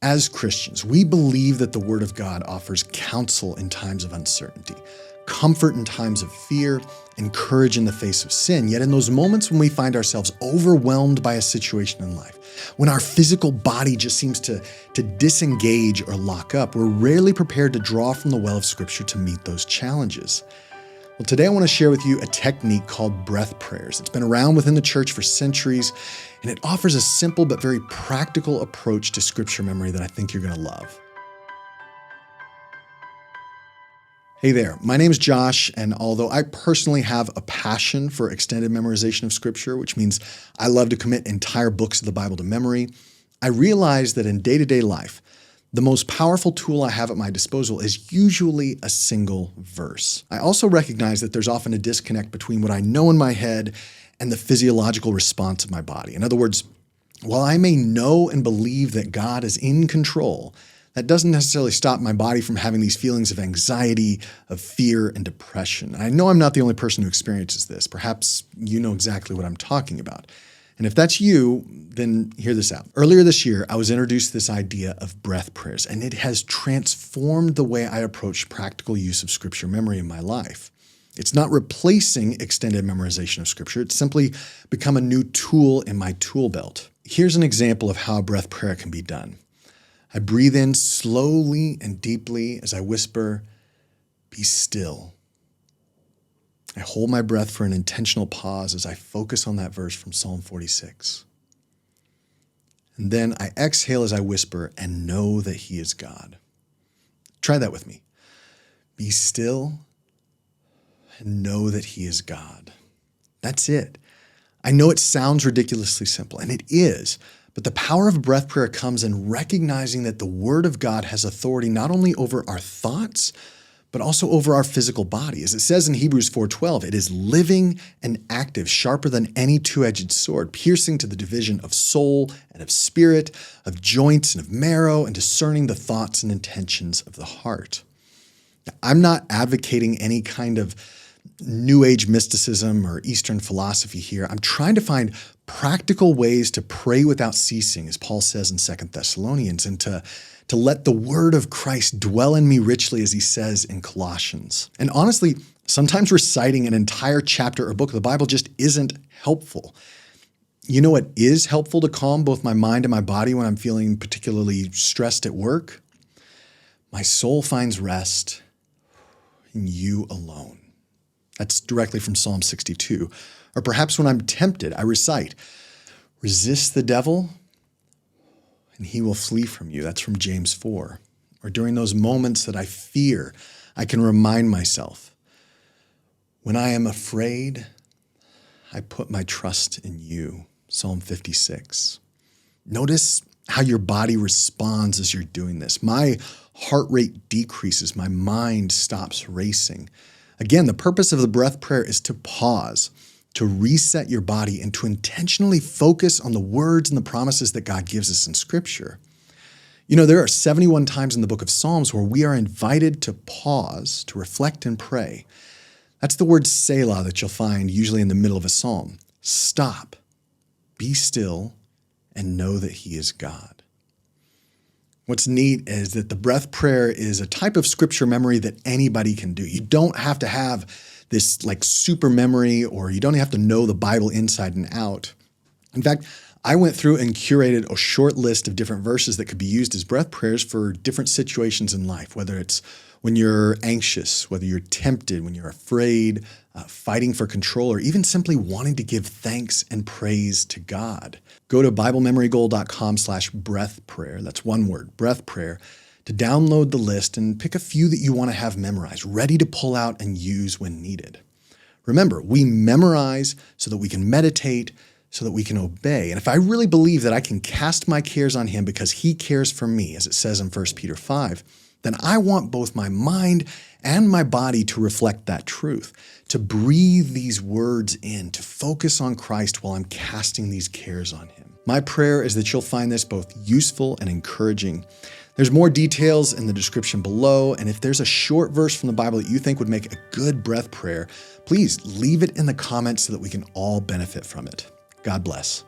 As Christians, we believe that the Word of God offers counsel in times of uncertainty, comfort in times of fear, and courage in the face of sin. Yet in those moments when we find ourselves overwhelmed by a situation in life, when our physical body just seems to disengage or lock up, we're rarely prepared to draw from the well of Scripture to meet those challenges. Well, today I want to share with you a technique called breath prayers. It's been around within the church for centuries, and it offers a simple but very practical approach to Scripture memory that I think you're going to love. Hey there, my name is Josh, and although I personally have a passion for extended memorization of Scripture, which means I love to commit entire books of the Bible to memory, I realize that in day-to-day life, the most powerful tool I have at my disposal is usually a single verse. I also recognize that there's often a disconnect between what I know in my head and the physiological response of my body. In other words, while I may know and believe that God is in control, that doesn't necessarily stop my body from having these feelings of anxiety, of fear, and depression. And I know I'm not the only person who experiences this. Perhaps you know exactly what I'm talking about. And if that's you, then hear this out. Earlier this year, I was introduced to this idea of breath prayers, and it has transformed the way I approach practical use of Scripture memory in my life. It's not replacing extended memorization of Scripture. It's simply become a new tool in my tool belt. Here's an example of how a breath prayer can be done. I breathe in slowly and deeply as I whisper, "Be still." I hold my breath for an intentional pause as I focus on that verse from Psalm 46. And then I exhale as I whisper and know that He is God. Try that with me. Be still and know that He is God. That's it. I know it sounds ridiculously simple, and it is, but the power of breath prayer comes in recognizing that the Word of God has authority not only over our thoughts, but also over our physical body. As it says in Hebrews 4:12, it is living and active, sharper than any two-edged sword, piercing to the division of soul and of spirit, of joints and of marrow, and discerning the thoughts and intentions of the heart. Now, I'm not advocating any kind of New Age mysticism or Eastern philosophy here. I'm trying to find practical ways to pray without ceasing, as Paul says in 2 Thessalonians, and to let the word of Christ dwell in me richly, as he says in Colossians. And honestly, sometimes reciting an entire chapter or book of the Bible just isn't helpful. You know what is helpful to calm both my mind and my body when I'm feeling particularly stressed at work? My soul finds rest in you alone. That's directly from Psalm 62. Or perhaps when I'm tempted, I recite, "Resist the devil, and he will flee from you." That's from James 4. Or during those moments that I fear, I can remind myself, "When I am afraid, I put my trust in you." Psalm 56. Notice how your body responds as you're doing this. My heart rate decreases. My mind stops racing. Again, the purpose of the breath prayer is to pause, to reset your body, and to intentionally focus on the words and the promises that God gives us in Scripture. You know, there are 71 times in the book of Psalms where we are invited to pause, to reflect and pray. That's the word Selah that you'll find usually in the middle of a psalm. Stop, be still, and know that He is God. What's neat is that the breath prayer is a type of Scripture memory that anybody can do. You don't have to have this like super memory, or you don't have to know the Bible inside and out. In fact, I went through and curated a short list of different verses that could be used as breath prayers for different situations in life, whether it's when you're anxious, whether you're tempted, when you're afraid, fighting for control, or even simply wanting to give thanks and praise to God. Go to BibleMemoryGoal.com/breath prayer. That's one word, breath prayer, to download the list and pick a few that you want to have memorized, ready to pull out and use when needed. Remember, we memorize so that we can meditate, so that we can obey. And if I really believe that I can cast my cares on Him because He cares for me, as it says in 1 Peter 5, then I want both my mind and my body to reflect that truth, to breathe these words in, to focus on Christ while I'm casting these cares on Him. My prayer is that you'll find this both useful and encouraging. There's more details in the description below, and if there's a short verse from the Bible that you think would make a good breath prayer, please leave it in the comments so that we can all benefit from it. God bless.